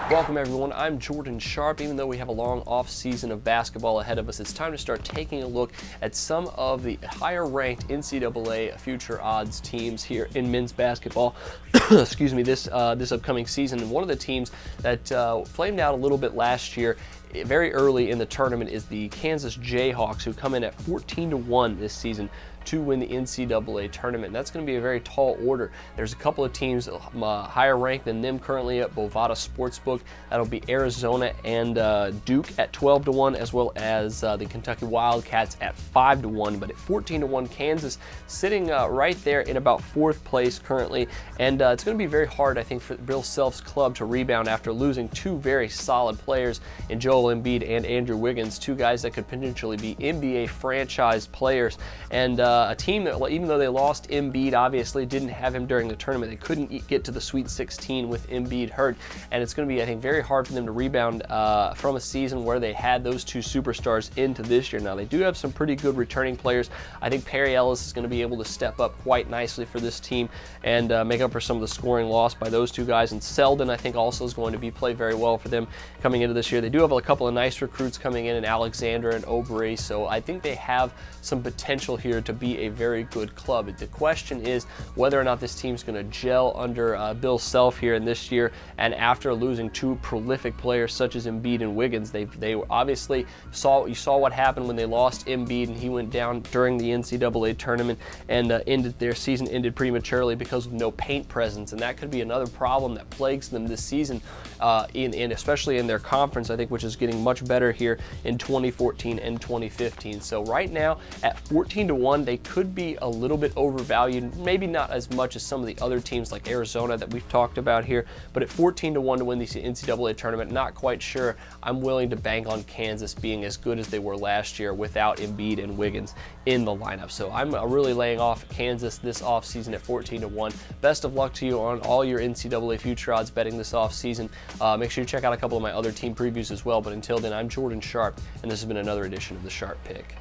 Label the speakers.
Speaker 1: Welcome everyone, I'm Jordan Sharp. Even though we have a long off season of basketball ahead of us, it's time to start taking a look at some of the higher ranked NCAA future odds teams here in men's basketball excuse me, this upcoming season. And one of the teams that flamed out a little bit last year very early in the tournament is the Kansas Jayhawks, who come in at 14-1 this season to win the NCAA tournament. That's going to be a very tall order. There's a couple of teams higher ranked than them currently at Bovada Sportsbook. That'll be Arizona and Duke at 12-1, as well as the Kentucky Wildcats at 5-1. But at 14-1, Kansas sitting right there in about fourth place currently. And it's going to be very hard, I think, for Bill Self's club to rebound after losing two very solid players in Joel Embiid and Andrew Wiggins, two guys that could potentially be NBA franchise players. And a team that, even though they lost Embiid, obviously didn't have him during the tournament. They couldn't get to the Sweet 16 with Embiid hurt, and it's going to be, I think, very hard for them to rebound from a season where they had those two superstars into this year. Now, they do have some pretty good returning players. I think Perry Ellis is going to be able to step up quite nicely for this team and make up for some of the scoring lost by those two guys. And Selden, I think, also is going to play very well for them coming into this year. They do have a couple of nice recruits coming in Alexander and Aubrey, so I think they have some potential here to be a very good club. The question is whether or not this team's going to gel under Bill Self here in this year, and after losing two prolific players such as Embiid and Wiggins. They obviously you saw what happened when they lost Embiid and he went down during the NCAA tournament, and their season ended prematurely because of no paint presence, and that could be another problem that plagues them this season, especially in their conference, I think, which is getting much better here in 2014 and 2015. So right now at 14-1, they could be a little bit overvalued, maybe not as much as some of the other teams like Arizona that we've talked about here, but at 14-1 to win the NCAA tournament, not quite sure I'm willing to bank on Kansas being as good as they were last year without Embiid and Wiggins in the lineup. So I'm really laying off Kansas this offseason at 14-1. Best of luck to you on all your NCAA future odds betting this offseason. Make sure you check out a couple of my other team previews as well, but until then, I'm Jordan Sharp, and this has been another edition of the Sharp Pick.